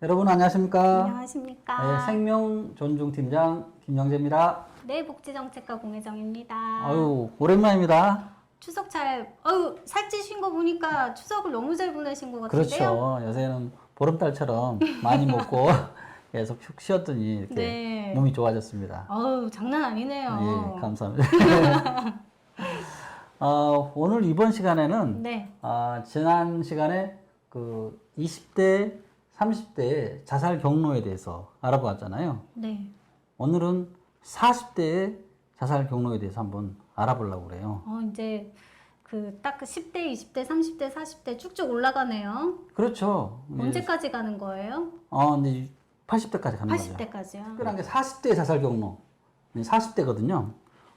여러분 안녕하십니까? 안녕하십니까? 네, 생명존중팀장 김영재입니다. 네, 복지정책과 공혜정입니다. 아유, 오랜만입니다. 추석 살찌신 거 보니까 추석을 너무 잘 보내신 것 같은데요? 그렇죠. 요새는 보름달처럼 많이 먹고 계속 푹 쉬었더니 이렇게 네. 몸이 좋아졌습니다. 장난 아니네요. 예, 감사합니다. 오늘 이번 시간에는 네. 지난 시간에 그 20대, 30대의 자살 경로에 대해서 알아보았잖아요. 네. 오늘은 40대의 자살 경로에 대해서 한번 알아보려고 그래요. 이제 딱 10대, 20대, 30대, 40대 쭉쭉 올라가네요. 그렇죠. 언제까지 가는 거예요? 이제 80대까지 가는 거죠. 80대까지요. 특별한 게 40대 자살 경로. 40대거든요.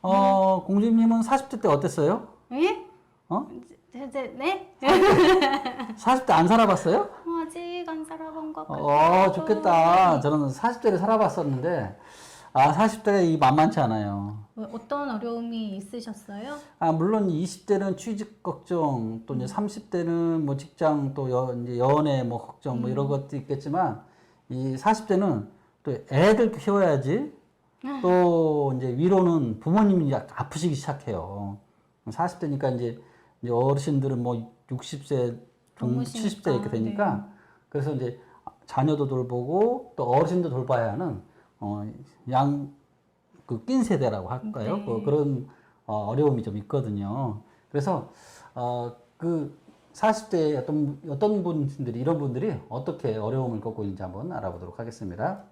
공주님은 40대 때 어땠어요? 예? 어? 네? 40대 안 살아봤어요? 아직 안 살아본 것 같아요. 좋겠다. 저는 40대를 살아봤었는데, 40대가 이 만만치 않아요. 어떤 어려움이 있으셨어요? 물론 20대는 취직 걱정, 또 이제 30대는 뭐 직장, 또 이제 연애 뭐 걱정, 뭐 이런 것도 있겠지만, 이 40대는 또 애들 키워야지, 또 이제 위로는 부모님이 아프시기 시작해요. 40대니까 이제 어르신들은 뭐 60세, 70세 이렇게 되니까, 네. 그래서 이제 자녀도 돌보고 또 어르신도 돌봐야 하는, 낀 세대라고 할까요? 네. 그런 어려움이 좀 있거든요. 그래서 그 40대 어떤 분들이 이런 분들이 어떻게 어려움을 겪고 있는지 한번 알아보도록 하겠습니다.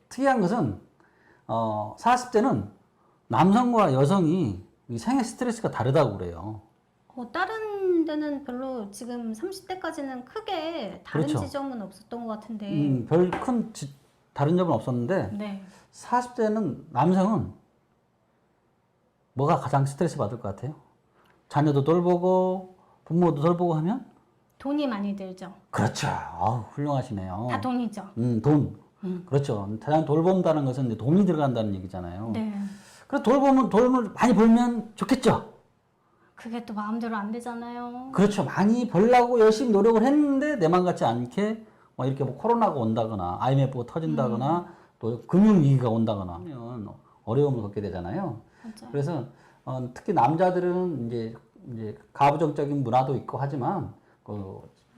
특이한 것은 40대는 남성과 여성이 이 생애 스트레스가 다르다고 그래요. 다른 데는 별로 지금 30대까지는 크게 다른 그렇죠. 지점은 없었던 것 같은데. 별 큰 다른 점은 없었는데 네. 40대는 남성은 뭐가 가장 스트레스 받을 것 같아요? 자녀도 돌보고 부모도 돌보고 하면? 돈이 많이 들죠. 그렇죠. 훌륭하시네요. 다 돈이죠. 돈. 그렇죠. 자녀 돌본다는 것은 이제 돈이 들어간다는 얘기잖아요. 네. 그래서 돈을 많이 벌면 좋겠죠. 그게 또 마음대로 안 되잖아요. 그렇죠. 많이 벌려고 열심히 노력을 했는데 내 맘 같지 않게 이렇게 뭐 코로나가 온다거나 IMF가 터진다거나 또 금융위기가 온다거나 하면 어려움을 겪게 되잖아요. 맞아요. 그래서 특히 남자들은 이제 가부장적인 문화도 있고 하지만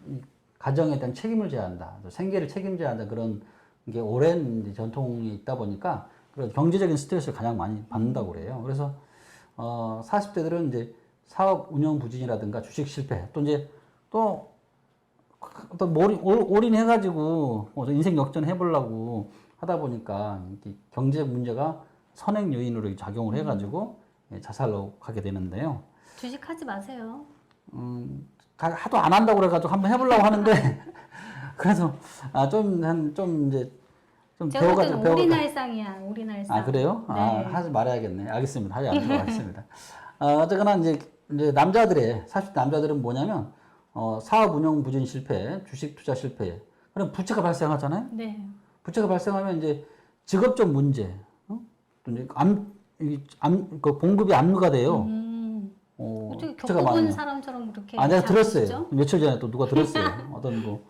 이 가정에 대한 책임을 져야 한다. 생계를 책임져야 한다. 그런 게 오랜 이제 전통이 있다 보니까 그런 경제적인 스트레스를 가장 많이 받는다고 그래요. 그래서 40대들은 이제 사업 운영 부진이라든가 주식 실패 또 올인해가지고 인생 역전 해보려고 하다 보니까 경제적 문제가 선행 요인으로 작용을 해가지고 자살로 가게 되는데요. 주식하지 마세요. 하도 안 한다고 그래가지고 한번 해보려고 하는데 그래서 좀 제가 볼 때는 오리날상이야, 오리날상. 그래요? 네. 하지 말아야겠네. 알겠습니다. 하지 않도록 하겠습니다. 어쨌거나 이제 남자들의 40대 남자들은 뭐냐면 사업 운영 부진 실패, 주식 투자 실패. 그럼 부채가 발생하잖아요. 네. 부채가 발생하면 이제 직업적 문제, 또 이제 그 공급이 압류가 돼요. 어떻게 부채가 겪어본 많아요. 사람처럼 그렇게 내가 들었어요. 잘하시죠? 며칠 전에 또 누가 들었어요. 어떤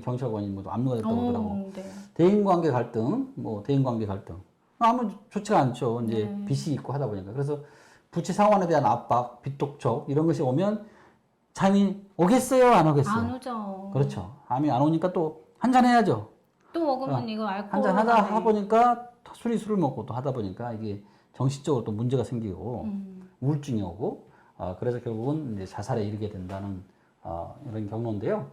경찰관이 압류가 됐다고 그러더라고. 네. 대인관계 갈등. 아무 좋지가 않죠. 이제 네. 빚이 있고 하다 보니까. 그래서 부채 상환에 대한 압박, 빚 독촉 이런 것이 오면 잠이 오겠어요, 안 오겠어요? 안 오죠. 그렇죠. 잠이 안 오니까 또 한잔 해야죠. 또 먹으면 이거 알코올 한잔 하다 보니까 술을 먹고 또 하다 보니까 이게 정신적으로 또 문제가 생기고 우울증이 오고 그래서 결국은 이제 자살에 이르게 된다는 이런 경로인데요.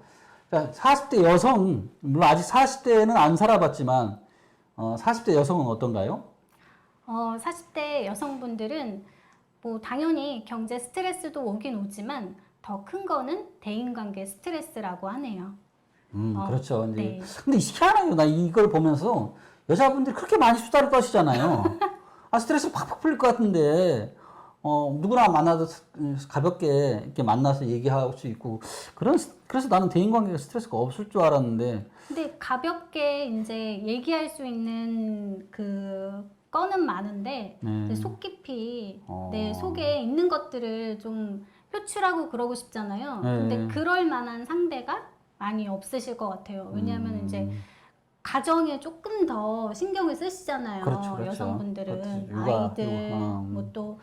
자, 40대 여성 물론 아직 40대는 안 살아봤지만 40대 여성은 어떤가요? 40대 여성분들은 뭐 당연히 경제 스트레스도 오긴 오지만 더 큰 거는 대인관계 스트레스라고 하네요. 그렇죠. 이제 네. 근데 희한해요. 나 이걸 보면서 여자분들이 그렇게 많이 수다를 떠시잖아요. 스트레스 팍팍 풀릴 것 같은데 누구나 만나도 가볍게 이렇게 만나서 얘기할 수 있고 그래서 나는 대인관계가 스트레스가 없을 줄 알았는데. 근데 가볍게 이제 얘기할 수 있는 그 거는 많은데 네. 속 깊이 내 속에 있는 것들을 좀 표출하고 그러고 싶잖아요. 네. 근데 그럴 만한 상대가 많이 없으실 것 같아요. 왜냐하면 이제 가정에 조금 더 신경을 쓰시잖아요. 그렇죠, 그렇죠. 여성분들은 그렇죠. 육아, 아이들 뭐 또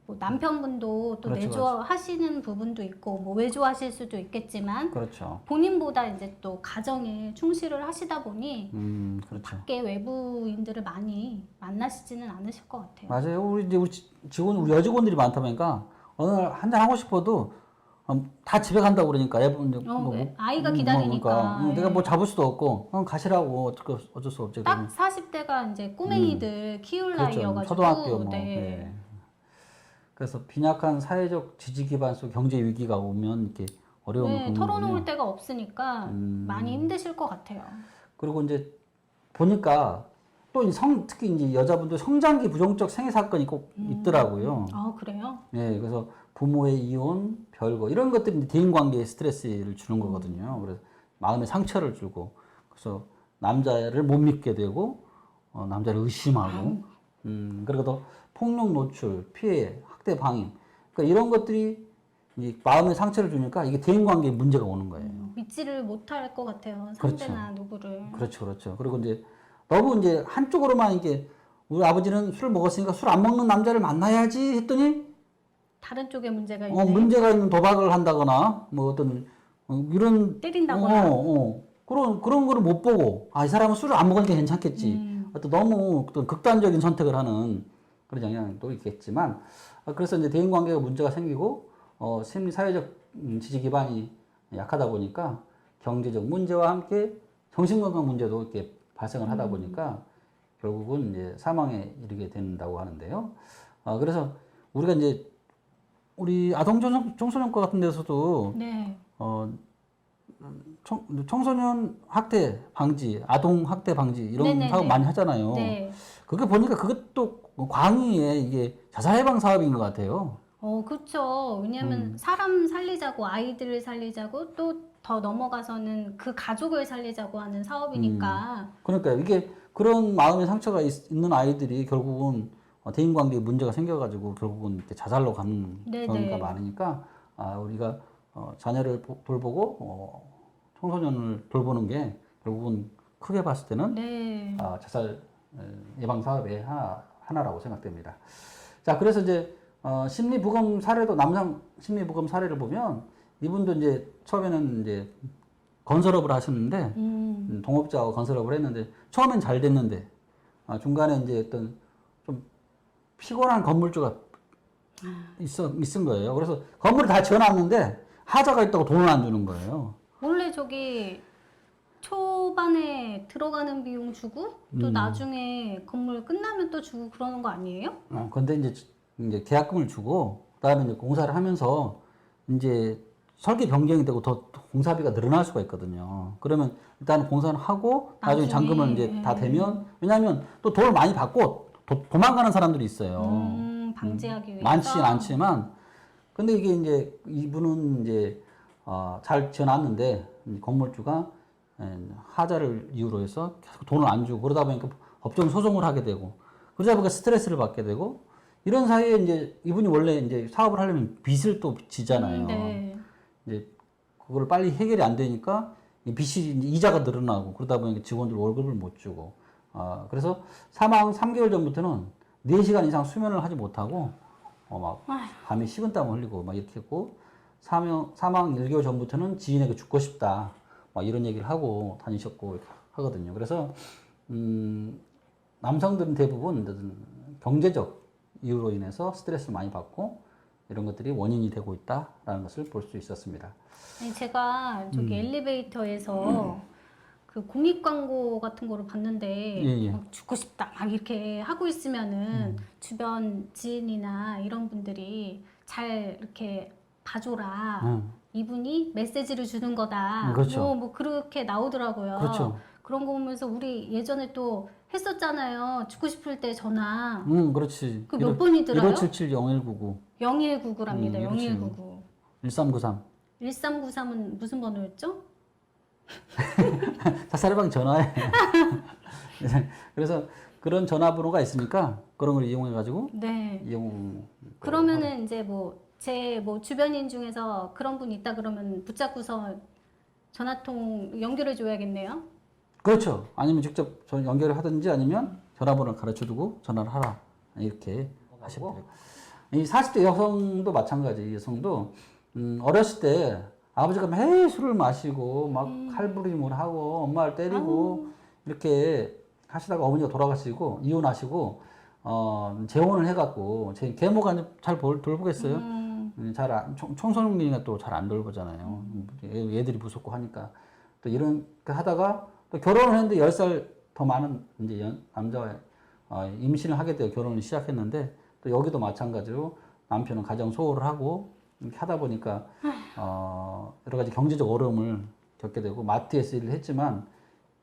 뭐 남편분도 또 그렇죠, 내조하시는 부분도 있고 뭐 외조하실 수도 있겠지만 그렇죠. 본인보다 이제 또 가정에 충실을 하시다 보니 그렇죠. 밖에 외부인들을 많이 만나시지는 않으실 것 같아요. 맞아요. 우리 직원, 우리 여직원들이 많다 보니까 어느 날 한잔 하고 싶어도 다 집에 간다고 그러니까 애분 아이가 기다리니까. 내가 예. 뭐 잡을 수도 없고 가시라고 어쩔 수 없지. 딱 40대가 이제 꼬맹이들 키울 그렇죠. 나이여가지고 초등학교 뭐. 네. 예. 그래서 빈약한 사회적 지지 기반 속 경제 위기가 오면 이렇게 어려움을 네, 겪는군요. 털어놓을 데가 없으니까 많이 힘드실 것 같아요. 그리고 이제 보니까 또 특히 이제 여자분들 성장기 부정적 생애 사건이 꼭 있더라고요. 아, 그래요? 예, 그래서 부모의 이혼, 별거 이런 것들이 이제 대인 관계에 스트레스를 주는 거거든요. 그래서 마음에 상처를 주고 그래서 남자를 못 믿게 되고 남자를 의심하고 그리고 또 폭력 노출, 피해, 학대 방임 그러니까 이런 것들이 이제 마음에 상처를 주니까 이게 대인 관계에 문제가 오는 거예요. 믿지를 못할 것 같아요. 그렇죠. 상대나 누구를. 그렇죠, 그렇죠. 그리고 이제 너무 이제 한쪽으로만 이게 우리 아버지는 술을 먹었으니까 술 안 먹는 남자를 만나야지 했더니 다른 쪽에 문제가 있네. 문제가 있는 도박을 한다거나 뭐 어떤 이런 때린다거나. 그런 거를 못 보고 이 사람은 술을 안 먹으니까 괜찮겠지. 어떤 너무 어떤 극단적인 선택을 하는 그런 영향도 있겠지만 그래서 이제 대인 관계가 문제가 생기고 심리 사회적 지지 기반이 약하다 보니까 경제적 문제와 함께 정신건강 문제도 이렇게 발생을 하다 보니까 결국은 이제 사망에 이르게 된다고 하는데요. 그래서 우리가 이제 우리 아동 청소년과 같은 데서도 네. 청소년 학대 방지, 아동 학대 방지 이런 네네네. 사업 많이 하잖아요. 네. 그게 보니까 그것도 광의의 이게 자살 예방 사업인 것 같아요. 그렇죠. 왜냐하면 사람 살리자고 아이들을 살리자고 또 더 넘어가서는 그 가족을 살리자고 하는 사업이니까. 그러니까 이게 그런 마음의 상처가 있는 아이들이 결국은 대인관계에 문제가 생겨가지고 결국은 이렇게 자살로 가는 네네. 경우가 많으니까 우리가 자녀를 돌보고 청소년을 돌보는 게 결국은 크게 봤을 때는 네. 자살 예방 사업의 하나라고 생각됩니다. 자, 그래서 이제 심리부검 사례도 남성 심리부검 사례를 보면 이분도 이제 처음에는 이제 건설업을 하셨는데 동업자와 건설업을 했는데 처음엔 잘 됐는데 중간에 이제 어떤 좀 피곤한 건물주가 있은 거예요. 그래서 건물을 다 지어놨는데 하자가 있다고 돈을 안 주는 거예요. 원래 저기 초반에 들어가는 비용 주고 또 나중에 건물 끝나면 또 주고 그러는 거 아니에요? 근데 이제 계약금을 주고 그다음에 이제 공사를 하면서 이제 설계 변경이 되고 더 공사비가 늘어날 수가 있거든요. 그러면 일단 공사는 하고 나중에 잔금을 이제 다 되면 왜냐하면 또 돈을 많이 받고 도망가는 사람들이 있어요. 방지하기 위해서. 많지 않지만 근데 이게 이제 이분은 이제 잘 지어놨는데 건물주가 하자를 이유로 해서 계속 돈을 안 주고 그러다 보니까 법정 소송을 하게 되고 그러다 보니까 스트레스를 받게 되고 이런 사이에 이제 이분이 원래 이제 사업을 하려면 빚을 또 지잖아요. 네. 이제 그걸 빨리 해결이 안 되니까 이 빚이 이제 이자가 늘어나고 그러다 보니까 직원들 월급을 못 주고 그래서 사망 3개월 전부터는 4시간 이상 수면을 하지 못하고 막 밤에 식은땀을 흘리고 막 이렇게 했고 사망 1개월 전부터는 지인에게 죽고 싶다 막 이런 얘기를 하고 다니셨고 이렇게 하거든요. 그래서 남성들은 대부분 경제적 이유로 인해서 스트레스를 많이 받고 이런 것들이 원인이 되고 있다라는 것을 볼 수 있었습니다. 아니, 제가 저기 엘리베이터에서 그 공익 광고 같은 거를 봤는데 예. 막 죽고 싶다 막 이렇게 하고 있으면은 주변 지인이나 이런 분들이 잘 이렇게 봐줘라. 이분이 메시지를 주는 거다. 그렇죠. 뭐 그렇게 나오더라고요. 그렇죠. 그런 거 보면서 우리 예전에 또 했었잖아요. 죽고 싶을 때 전화. 그렇지. 그 몇 번이더라요? 1577-0199. 0199랍니다. 0199. 0199. 1393. 1393은 무슨 번호였죠? 자살방 전화해. 그래서 그런 전화번호가 있으니까 그런 걸 이용해가지고 네. 이용. 그러면은 이제 뭐 제 뭐 주변인 중에서 그런 분 있다 그러면 붙잡고서 전화통 연결해 줘야겠네요. 그렇죠. 아니면 직접 연결을 하든지 아니면 전화번호를 가르쳐두고 전화를 하라 이렇게 하시면 되고 이 40대 여성도 마찬가지. 여성도 어렸을 때 아버지가 매일 술을 마시고 막 칼부림을 하고 엄마를 때리고 이렇게 하시다가 어머니가 돌아가시고 이혼하시고 재혼을 해갖고 제 계모가 잘 돌보겠어요. 청소년이니까 또 잘 안 돌보잖아요. 얘들이 무섭고 하니까 또 이런 하다가 또 결혼을 했는데 10살 더 많은 이제 남자와 임신을 하게 되어 결혼을 시작했는데 또 여기도 마찬가지로 남편은 가정 소홀을 하고 이렇게 하다 보니까 여러 가지 경제적 어려움을 겪게 되고 마트에서 일을 했지만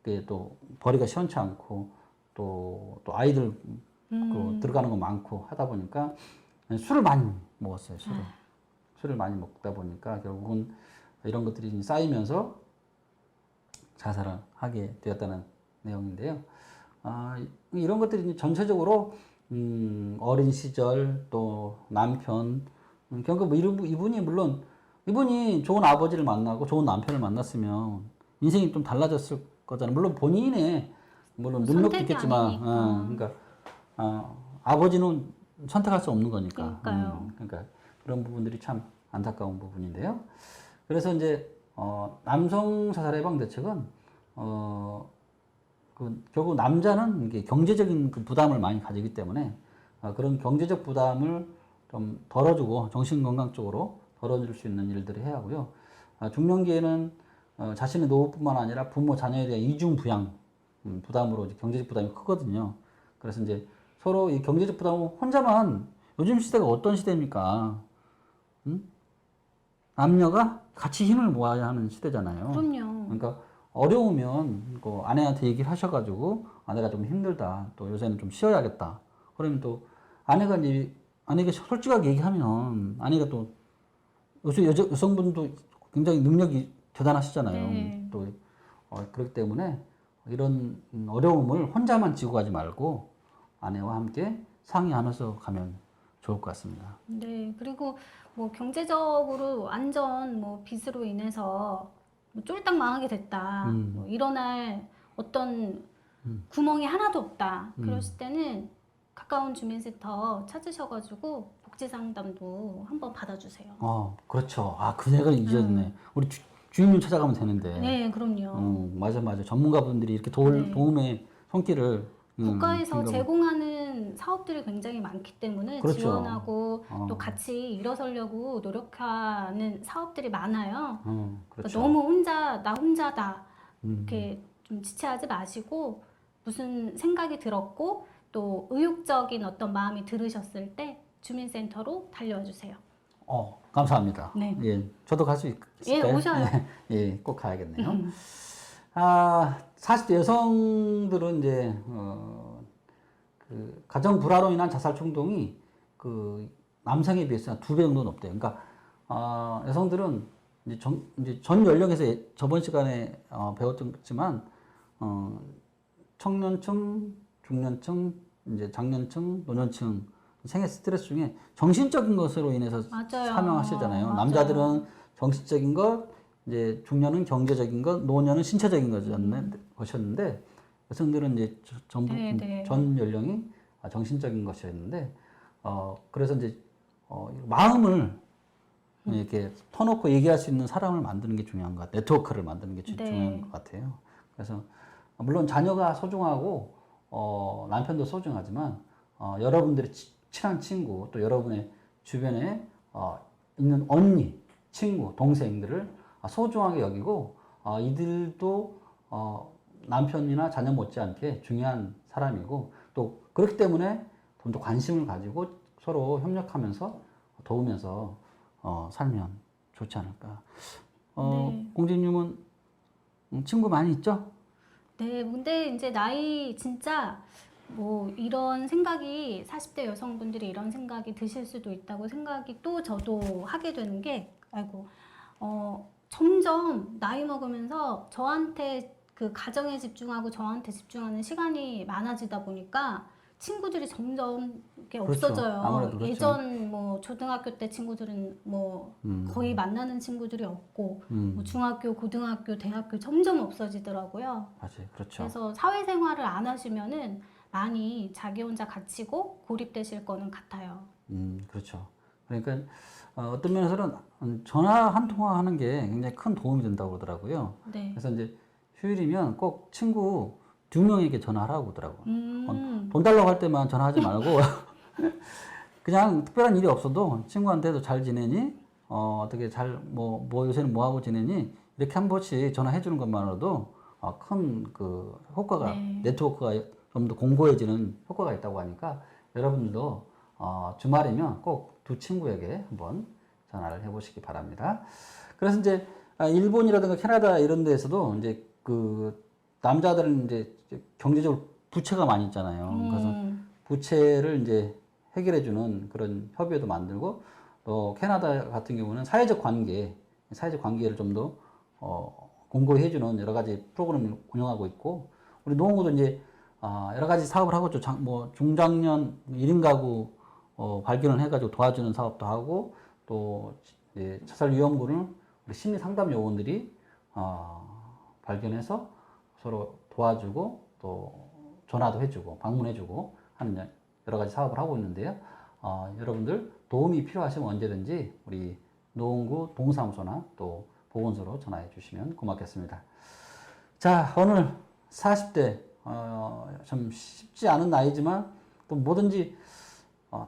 그게 또 벌이가 시원치 않고 또 아이들 그 들어가는 거 많고 하다 보니까 술을 많이 먹었어요. 술을 많이 먹다 보니까 결국은 이런 것들이 쌓이면서 자살을 하게 되었다는 내용인데요. 이런 것들이 전체적으로 어린 시절 또 남편 그러니까 뭐 이분이 물론 이분이 좋은 아버지를 만나고 좋은 남편을 만났으면 인생이 좀 달라졌을 거잖아요. 물론 본인의 물론 능력도 있겠지만 그러니까 아버지는 선택할 수 없는 거니까. 그러니까요. 그러니까 그런 부분들이 참 안타까운 부분인데요. 그래서 이제 남성 자살 예방 대책은 결국 남자는 이게 경제적인 그 부담을 많이 가지기 때문에 그런 경제적 부담을 좀 덜어주고 정신 건강 쪽으로 덜어줄 수 있는 일들을 해야 하고요. 중년기에는 자신의 노후뿐만 아니라 부모 자녀에 대한 이중 부양 부담으로 이제 경제적 부담이 크거든요. 그래서 이제 서로 이 경제적 부담을 혼자만 요즘 시대가 어떤 시대입니까? 남녀가 같이 힘을 모아야 하는 시대잖아요. 그럼요. 그러니까 어려우면 그 아내한테 얘기를 하셔가지고 아내가 좀 힘들다. 또 요새는 좀 쉬어야겠다. 그러면 또 아내가 이제 아내가 솔직하게 얘기하면 아내가 또 요새 여성분도 굉장히 능력이 대단하시잖아요. 네. 또 그렇기 때문에 이런 어려움을 혼자만 지고 가지 말고 아내와 함께 상의하면서 가면 좋을 것 같습니다. 네. 그리고 뭐 경제적으로 완전 뭐 빚으로 인해서 뭐 쫄딱 망하게 됐다. 뭐 일어날 어떤 구멍이 하나도 없다. 그러실 때는 가까운 주민센터 찾으셔가지고 복지 상담도 한번 받아주세요. 그렇죠. 그 얘기를 잊었네. 우리 주임님 찾아가면 되는데. 네, 그럼요. 맞아. 전문가분들이 이렇게 도움의 손길을 국가에서 준 거. 제공하는 사업들이 굉장히 많기 때문에 그렇죠. 지원하고 또 같이 일어서려고 노력하는 사업들이 많아요. 그렇죠. 그러니까 너무 나 혼자다 이렇게 좀 지체하지 마시고 무슨 생각이 들었고 또 의욕적인 어떤 마음이 들으셨을 때 주민센터로 달려와 주세요. 감사합니다. 네. 예, 저도 갈 수 있을까요? 예, 오셔요. 예, 꼭 가야겠네요. 40대 여성들은 이제 그 가정 불화로 인한 자살 충동이 그 남성에 비해서 한 2배 정도 높대요. 그러니까 여성들은 이제 전 연령에서 저번 시간에 배웠지만 청년층, 중년층, 이제 장년층, 노년층 생애 스트레스 중에 정신적인 것으로 인해서 맞아요. 사망하시잖아요. 맞아요. 남자들은 정신적인 것, 이제 중년은 경제적인 것, 노년은 신체적인 것이었는데 여성들은 이제 전부 전 연령이 정신적인 것이었는데 그래서 이제 마음을 이렇게 터놓고 얘기할 수 있는 사람을 만드는 게 중요한 것 같아요. 네트워크를 만드는 게 중요한 것 같아요. 그래서 물론 자녀가 소중하고 남편도 소중하지만 여러분들의 친한 친구 또 여러분의 주변에 있는 언니, 친구, 동생들을 소중하게 여기고 이들도 남편이나 자녀 못지않게 중요한 사람이고 또 그렇기 때문에 좀 더 관심을 가지고 서로 협력하면서 도우면서 살면 좋지 않을까. 공주님은 친구 많이 있죠? 네, 근데 이제 나이 진짜 뭐 이런 생각이 40대 여성분들이 이런 생각이 드실 수도 있다고 생각이 또 저도 하게 되는 게 점점 나이 먹으면서 저한테 그 가정에 집중하고 저한테 집중하는 시간이 많아지다 보니까 친구들이 점점 이렇게 그렇죠. 없어져요. 아무래도 그렇죠. 예전 뭐 초등학교 때 친구들은 뭐 거의 만나는 친구들이 없고 뭐 중학교, 고등학교, 대학교 점점 없어지더라고요. 맞아요. 그렇죠. 그래서 사회생활을 안 하시면은 많이 자기 혼자 갇히고 고립되실 거는 같아요. 그렇죠. 그러니까 어떤 면에서는 전화 한 통화하는 게 굉장히 큰 도움이 된다고 그러더라고요. 네. 그래서 이제 휴일이면 꼭 친구 2명에게 전화하라고 그러더라고요. 돈 달라고 할 때만 전화하지 말고 그냥 특별한 일이 없어도 친구한테도 잘 지내니? 어떻게 잘 뭐 요새는 뭐 하고 지내니? 이렇게 한 번씩 전화해 주는 것만으로도 큰 그 효과가 네. 네트워크가 좀 더 공고해지는 효과가 있다고 하니까 여러분들도 주말이면 꼭 두 친구에게 한번 전화를 해보시기 바랍니다. 그래서 이제 일본이라든가 캐나다 이런 데에서도 이제 그 남자들은 이제 경제적으로 부채가 많이 있잖아요. 그래서 부채를 이제 해결해주는 그런 협의회도 만들고 또 캐나다 같은 경우는 사회적 관계를 좀 더 공고히 해주는 여러 가지 프로그램을 운영하고 있고 우리 노원구도 이제 여러 가지 사업을 하고 있죠. 뭐 중장년 1인 가구 발견을 해가지고 도와주는 사업도 하고 또 이제 자살 위험군을 우리 심리 상담 요원들이 발견해서 서로 도와주고 또 전화도 해주고 방문해주고 하는 여러 가지 사업을 하고 있는데요. 여러분들 도움이 필요하시면 언제든지 우리 노원구 동사무소나 또 보건소로 전화해 주시면 고맙겠습니다. 자, 오늘 40대 좀 쉽지 않은 나이지만 또 뭐든지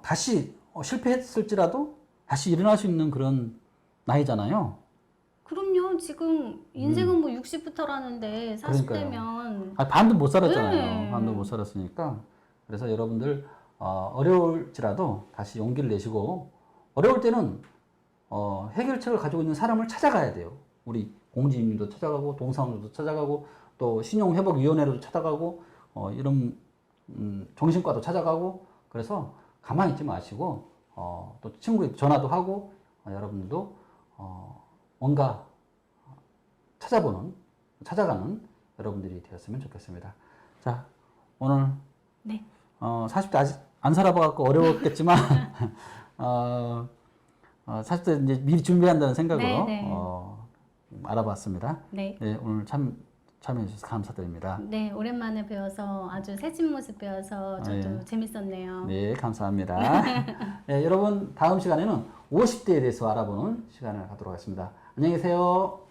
다시 실패했을지라도 다시 일어날 수 있는 그런 나이잖아요. 그럼요. 지금 인생은 뭐 60부터라는데 40대면 반도 못 살았잖아요. 네. 반도 못 살았으니까. 그래서 여러분들 어려울지라도 다시 용기를 내시고 어려울 때는 해결책을 가지고 있는 사람을 찾아가야 돼요. 우리 공지인도 찾아가고 동사무소도 찾아가고 또 신용회복위원회로도 찾아가고 이런 정신과도 찾아가고 그래서 가만히 있지 마시고 또 친구에게 전화도 하고 여러분들도 뭔가 찾아가는 여러분들이 되었으면 좋겠습니다. 자, 오늘 네. 40대 아직 안 살아봐갖고 어려웠겠지만 40대 이제 미리 준비한다는 생각으로 네, 네. 알아봤습니다. 네. 네, 오늘 참여해 주셔서 감사드립니다. 네, 오랜만에 배워서 아주 새집 모습 배워서 저도 예. 재밌었네요. 네, 감사합니다. 네, 여러분 다음 시간에는 50대에 대해서 알아보는 시간을 갖도록 하겠습니다. 안녕히 계세요.